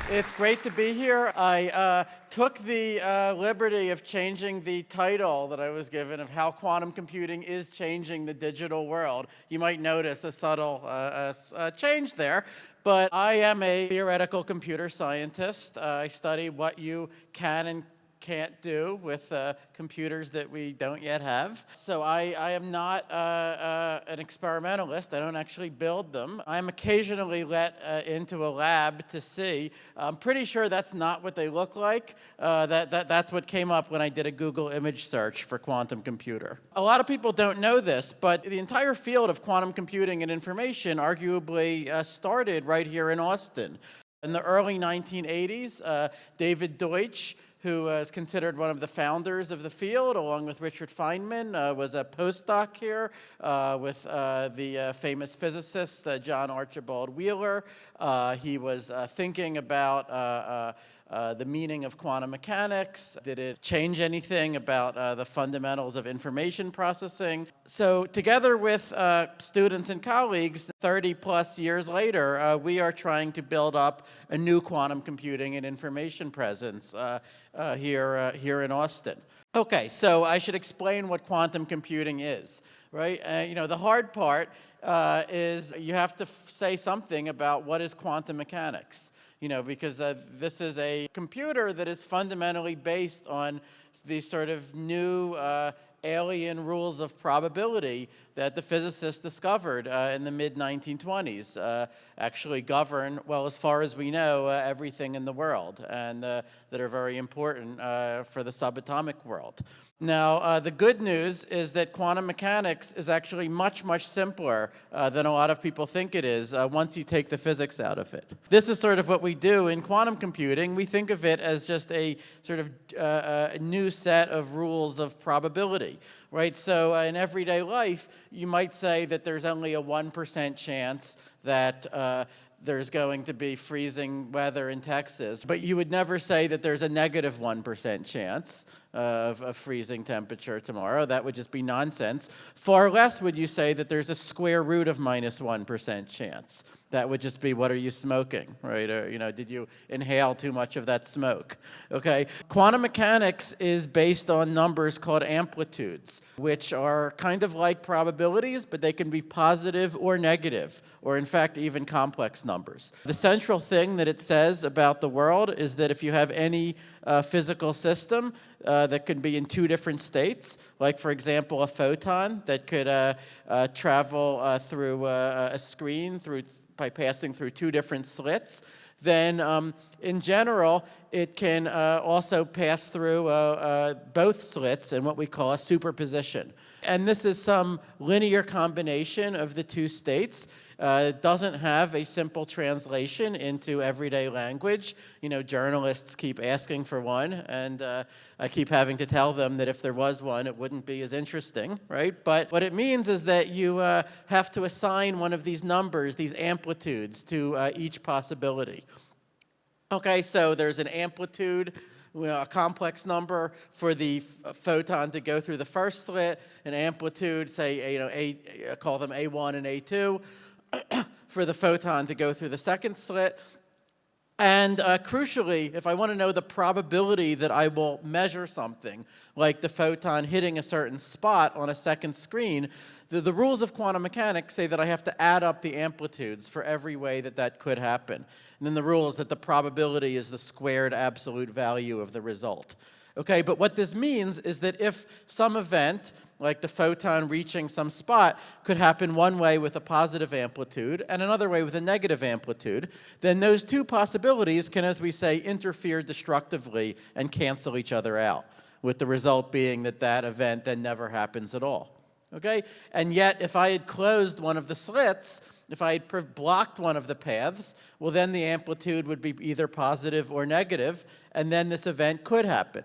It's great to be here. I took the liberty of changing the title that I was given of how quantum computing is changing the digital world. You might notice a subtle change there, but I am a theoretical computer scientist. I study what you can and can't do with computers that we don't yet have. So I am not an experimentalist. I don't actually build them. I'm occasionally let into a lab to see. I'm pretty sure that's not what they look like. That's what came up when I did a Google image search for quantum computer. A lot of people don't know this, but the entire field of quantum computing and information arguably started right here in Austin. In the early 1980s, David Deutsch, who is considered one of the founders of the field, along with Richard Feynman, was a postdoc here with the famous physicist John Archibald Wheeler. He was thinking about the meaning of quantum mechanics. Did it change anything about the fundamentals of information processing? So together with students and colleagues, 30 plus years later, we are trying to build up a new quantum computing and information presence here in Austin. Okay, so I should explain what quantum computing is, right? The hard part is you have to say something about what is quantum mechanics. Because this is a computer that is fundamentally based on these sort of new alien rules of probability that the physicists discovered in the mid-1920s actually govern, well, as far as we know, everything in the world, and that are very important for the subatomic world. Now, the good news is that quantum mechanics is actually much, much simpler than a lot of people think it is once you take the physics out of it. This is sort of what we do in quantum computing. We think of it as just a sort of a new set of rules of probability, right? So in everyday life, you might say that there's only a 1% chance that there's going to be freezing weather in Texas, but you would never say that there's a negative 1% chance of a freezing temperature tomorrow. That would just be nonsense. Far less would you say that there's a square root of minus 1% chance. That would just be, what are you smoking, right? Or, did you inhale too much of that smoke? Okay. Quantum mechanics is based on numbers called amplitudes, which are kind of like probabilities, but they can be positive or negative, or in fact, even complex numbers. The central thing that it says about the world is that if you have any physical system that could be in two different states, like, for example, a photon that could travel through a screen by passing through two different slits, then in general, it can also pass through both slits in what we call a superposition. And this is some linear combination of the two states. It doesn't have a simple translation into everyday language. Journalists keep asking for one, and I keep having to tell them that if there was one, it wouldn't be as interesting, right? But what it means is that you have to assign one of these numbers, these amplitudes, to each possibility. Okay, so there's an amplitude, a complex number for the photon to go through the first slit, an amplitude, say, call them A1 and A2, for the photon to go through the second slit. And crucially, if I want to know the probability that I will measure something, like the photon hitting a certain spot on a second screen, the rules of quantum mechanics say that I have to add up the amplitudes for every way that could happen. And then the rule is that the probability is the squared absolute value of the result. Okay, but what this means is that if some event, like the photon reaching some spot, could happen one way with a positive amplitude and another way with a negative amplitude, then those two possibilities can, as we say, interfere destructively and cancel each other out, with the result being that event then never happens at all. Okay? And yet, if I had closed one of the slits, if I had blocked one of the paths, well, then the amplitude would be either positive or negative, and then this event could happen.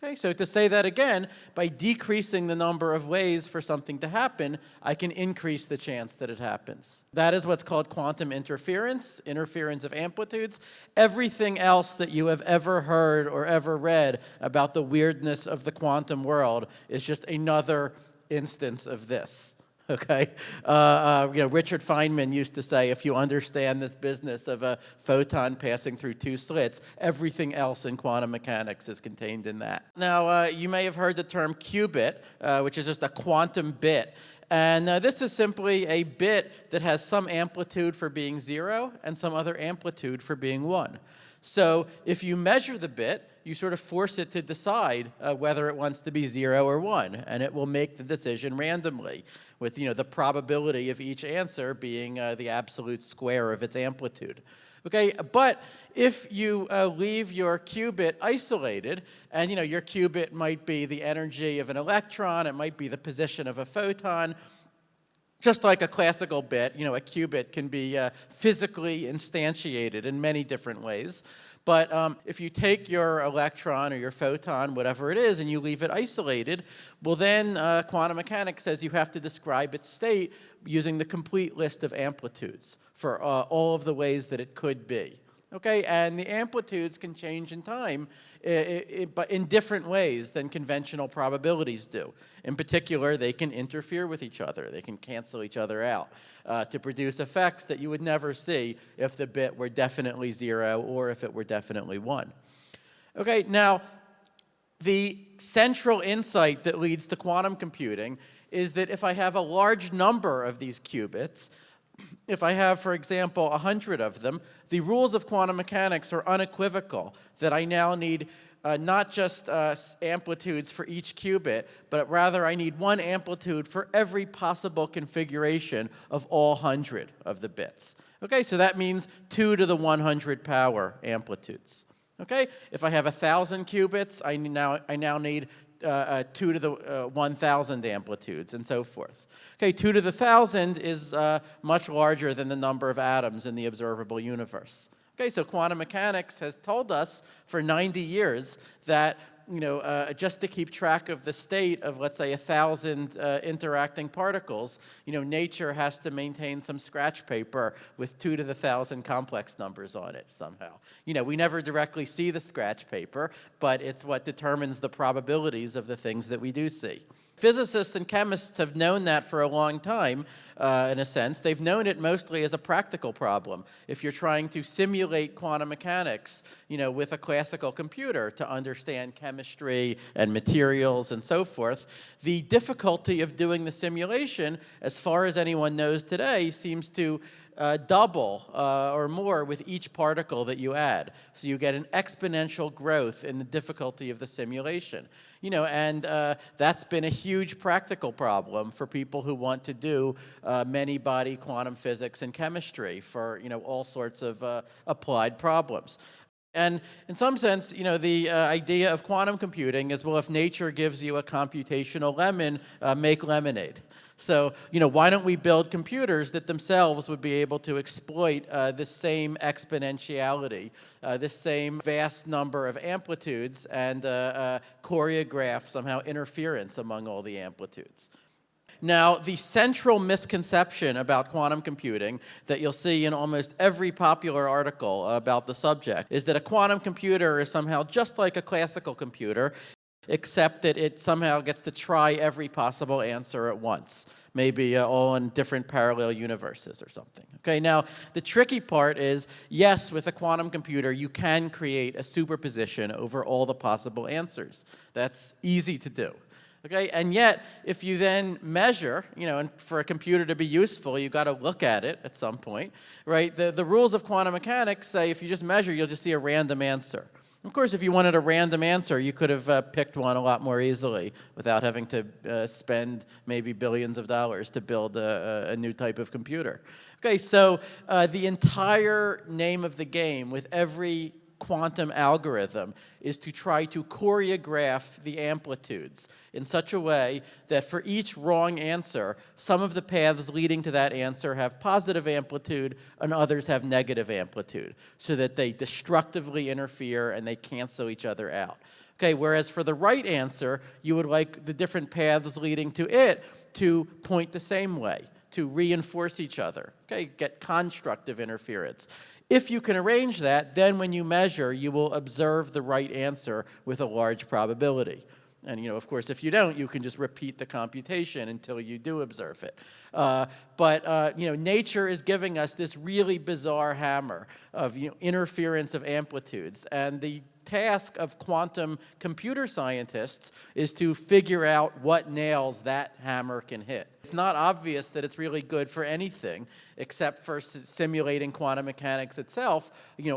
Okay, so to say that again, by decreasing the number of ways for something to happen, I can increase the chance that it happens. That is what's called quantum interference of amplitudes. Everything else that you have ever heard or ever read about the weirdness of the quantum world is just another instance of this. Okay, Richard Feynman used to say, if you understand this business of a photon passing through two slits, everything else in quantum mechanics is contained in that. Now, you may have heard the term qubit, which is just a quantum bit. And this is simply a bit that has some amplitude for being 0 and some other amplitude for being 1. So if you measure the bit, you sort of force it to decide whether it wants to be 0 or 1, and it will make the decision randomly, with the probability of each answer being the absolute square of its amplitude. Okay, but if you leave your qubit isolated, and your qubit might be the energy of an electron, it might be the position of a photon, just like a classical bit, a qubit can be physically instantiated in many different ways. But if you take your electron or your photon, whatever it is, and you leave it isolated, well then quantum mechanics says you have to describe its state using the complete list of amplitudes for all of the ways that it could be. Okay, and the amplitudes can change in time, but in different ways than conventional probabilities do. In particular, they can interfere with each other. They can cancel each other out to produce effects that you would never see if the bit were definitely 0 or if it were definitely 1. Okay, now, the central insight that leads to quantum computing is that if I have a large number of these qubits, if I have, for example, 100 of them, the rules of quantum mechanics are unequivocal, that I now need not just amplitudes for each qubit, but rather I need one amplitude for every possible configuration of all 100 of the bits. Okay, so that means 2 to the 100 power amplitudes. Okay, if I have 1,000 qubits, I now need 2 to the 1,000 amplitudes, and so forth. Okay, 2 to the 1,000 is much larger than the number of atoms in the observable universe. Okay, so quantum mechanics has told us for 90 years that just to keep track of the state of, let's say, 1,000 interacting particles, nature has to maintain some scratch paper with 2 to the 1,000 complex numbers on it somehow. We never directly see the scratch paper, but it's what determines the probabilities of the things that we do see. Physicists and chemists have known that for a long time, in a sense. They've known it mostly as a practical problem. If you're trying to simulate quantum mechanics, with a classical computer to understand chemistry and materials and so forth, the difficulty of doing the simulation, as far as anyone knows today, seems to double or more with each particle that you add. So you get an exponential growth in the difficulty of the simulation. And that's been a huge practical problem for people who want to do many-body quantum physics and chemistry for all sorts of applied problems. And in some sense, the idea of quantum computing is, well, if nature gives you a computational lemon, make lemonade. So, why don't we build computers that themselves would be able to exploit this same exponentiality, this same vast number of amplitudes, and choreograph somehow interference among all the amplitudes. Now, the central misconception about quantum computing that you'll see in almost every popular article about the subject is that a quantum computer is somehow just like a classical computer, except that it somehow gets to try every possible answer at once, maybe all in different parallel universes or something. Okay, now, the tricky part is, yes, with a quantum computer, you can create a superposition over all the possible answers. That's easy to do. Okay, and yet, if you then measure, and for a computer to be useful, you've got to look at it at some point, right? The rules of quantum mechanics say if you just measure, you'll just see a random answer. Of course, if you wanted a random answer, you could have picked one a lot more easily without having to spend maybe billions of dollars to build a new type of computer. Okay, so the entire name of the game with every quantum algorithm is to try to choreograph the amplitudes in such a way that for each wrong answer, some of the paths leading to that answer have positive amplitude and others have negative amplitude, so that they destructively interfere and they cancel each other out. Okay, whereas for the right answer, you would like the different paths leading to it to point the same way, to reinforce each other, okay, get constructive interference. If you can arrange that, then when you measure, you will observe the right answer with a large probability. And, of course, if you don't, you can just repeat the computation until you do observe it. Nature is giving us this really bizarre hammer of interference of amplitudes. And the task of quantum computer scientists is to figure out what nails that hammer can hit. It's not obvious that it's really good for anything except for simulating quantum mechanics itself.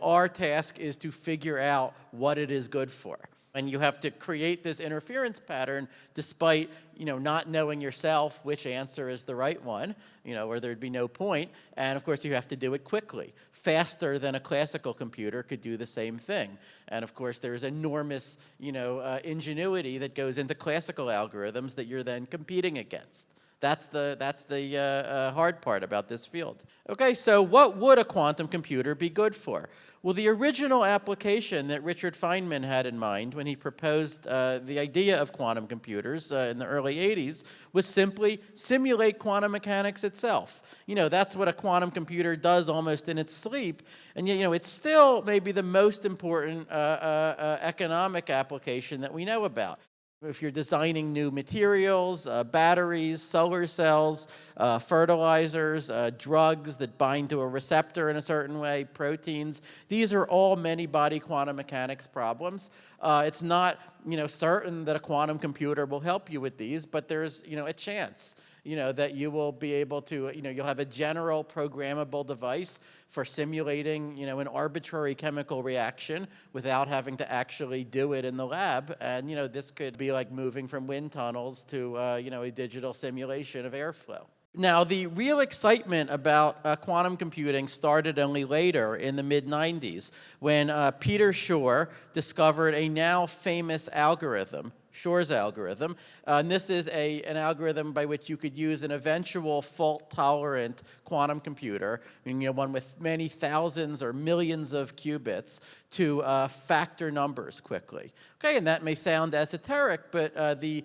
Our task is to figure out what it is good for. And you have to create this interference pattern despite, not knowing yourself which answer is the right one, or there'd be no point. And of course, you have to do it quickly, faster than a classical computer could do the same thing. And of course, there's enormous, ingenuity that goes into classical algorithms that you're then competing against. That's the hard part about this field. Okay, so what would a quantum computer be good for? Well, the original application that Richard Feynman had in mind when he proposed the idea of quantum computers in the early 80s was simply simulate quantum mechanics itself. That's what a quantum computer does almost in its sleep. And yet, it's still maybe the most important economic application that we know about. If you're designing new materials, batteries, solar cells, fertilizers, drugs that bind to a receptor in a certain way, proteins, these are all many-body quantum mechanics problems. It's not, certain that a quantum computer will help you with these, but there's, a chance, that you will be able to, you'll have a general programmable device for simulating, an arbitrary chemical reaction without having to actually do it in the lab. And, this could be like moving from wind tunnels to, a digital simulation of airflow. Now, the real excitement about quantum computing started only later in the mid-90s when Peter Shor discovered a now famous algorithm, Shor's algorithm. And this is an algorithm by which you could use an eventual fault-tolerant quantum computer, one with many thousands or millions of qubits, to factor numbers quickly. Okay, and that may sound esoteric, but the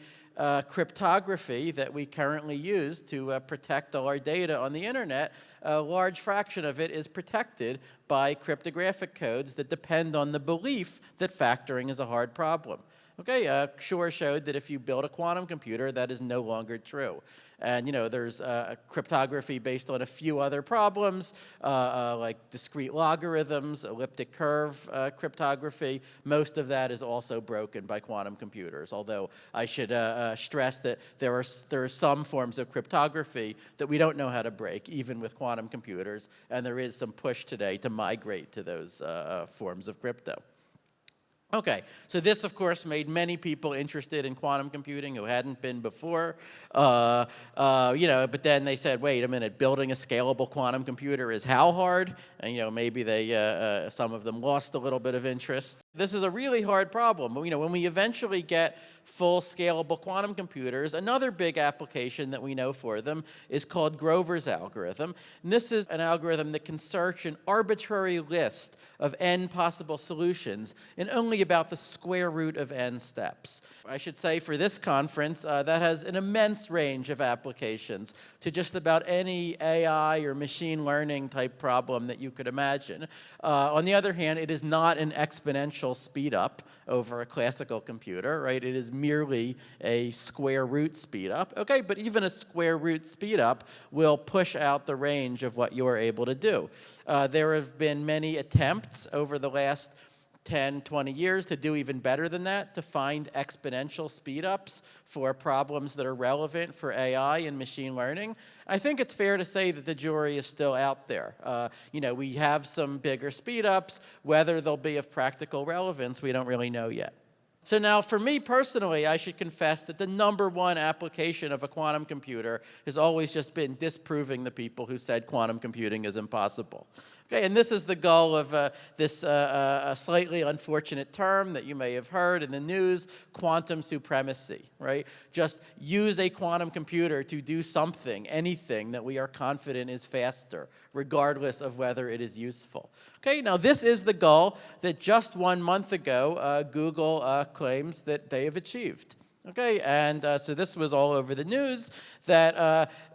cryptography that we currently use to protect all our data on the internet, a large fraction of it is protected by cryptographic codes that depend on the belief that factoring is a hard problem. Okay, Shor showed that if you build a quantum computer, that is no longer true. And, there's cryptography based on a few other problems, like discrete logarithms, elliptic curve cryptography. Most of that is also broken by quantum computers, although I should stress that there are some forms of cryptography that we don't know how to break, even with quantum computers, and there is some push today to migrate to those forms of crypto. Okay, so this, of course, made many people interested in quantum computing who hadn't been before. But then they said, wait a minute, building a scalable quantum computer is how hard? And, maybe some of them lost a little bit of interest. This is a really hard problem. When we eventually get full scalable quantum computers, another big application that we know for them is called Grover's algorithm. And this is an algorithm that can search an arbitrary list of n possible solutions in only about the square root of n steps. I should say for this conference, that has an immense range of applications to just about any AI or machine learning type problem that you could imagine. On the other hand, it is not an exponential speed up over a classical computer, right? It is merely a square root speed up. Okay, but even a square root speed up will push out the range of what you're able to do. There have been many attempts over the last 10, 20 years to do even better than that, to find exponential speedups for problems that are relevant for AI and machine learning. I think it's fair to say that the jury is still out there. We have some bigger speedups. Whether they'll be of practical relevance, we don't really know yet. So now, for me personally, I should confess that the #1 application of a quantum computer has always just been disproving the people who said quantum computing is impossible. Okay, and this is the goal of this slightly unfortunate term that you may have heard in the news, quantum supremacy, right? Just use a quantum computer to do something, anything that we are confident is faster, regardless of whether it is useful. Okay, now this is the goal that just 1 month ago, Google claims that they have achieved. Okay, and so this was all over the news that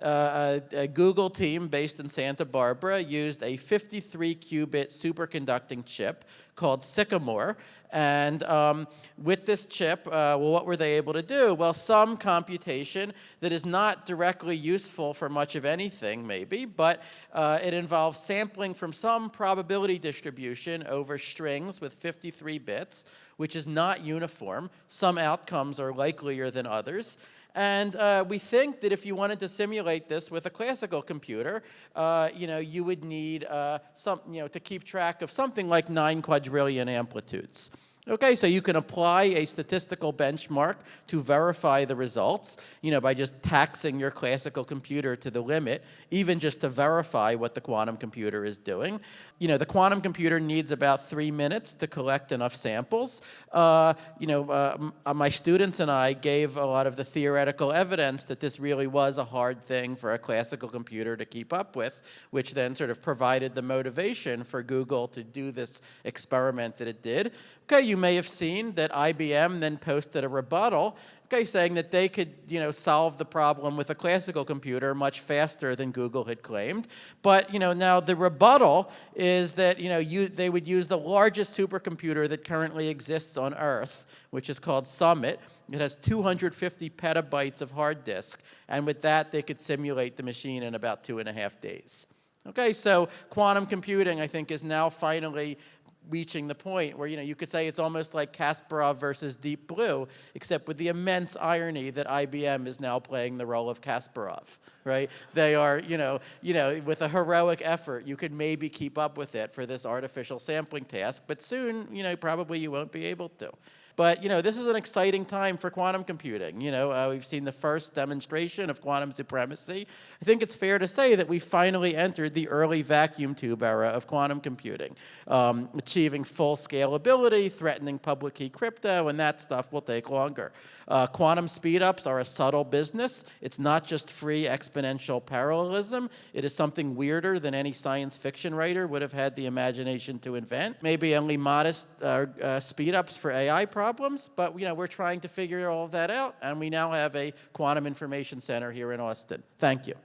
a Google team based in Santa Barbara used a 53-qubit superconducting chip called Sycamore, And with this chip, well, what were they able to do? Well, some computation that is not directly useful for much of anything, maybe, but it involves sampling from some probability distribution over strings with 53 bits, which is not uniform. Some outcomes are likelier than others. And we think that if you wanted to simulate this with a classical computer, you would need to keep track of something like 9 quadrillion amplitudes. Okay, so you can apply a statistical benchmark to verify the results, by just taxing your classical computer to the limit, even just to verify what the quantum computer is doing. The quantum computer needs about 3 minutes to collect enough samples. My students and I gave a lot of the theoretical evidence that this really was a hard thing for a classical computer to keep up with, which then sort of provided the motivation for Google to do this experiment that it did. Okay, you may have seen that IBM then posted a rebuttal, saying that they could, solve the problem with a classical computer much faster than Google had claimed. But, now the rebuttal is that, they would use the largest supercomputer that currently exists on Earth, which is called Summit. It has 250 petabytes of hard disk, and with that, they could simulate the machine in about 2.5 days. Okay, so quantum computing, I think, is now finally reaching the point where, you could say it's almost like Kasparov versus Deep Blue, except with the immense irony that IBM is now playing the role of Kasparov, right? They are, with a heroic effort, you could maybe keep up with it for this artificial sampling task, but soon, probably you won't be able to. But, this is an exciting time for quantum computing. We've seen the first demonstration of quantum supremacy. I think it's fair to say that we finally entered the early vacuum tube era of quantum computing, achieving full scalability, threatening public key crypto, and that stuff will take longer. Quantum speedups are a subtle business. It's not just free exponential parallelism. It is something weirder than any science fiction writer would have had the imagination to invent. Maybe only modest speedups for AI problems, but we're trying to figure all of that out, and we now have a quantum information center here in Austin. Thank you.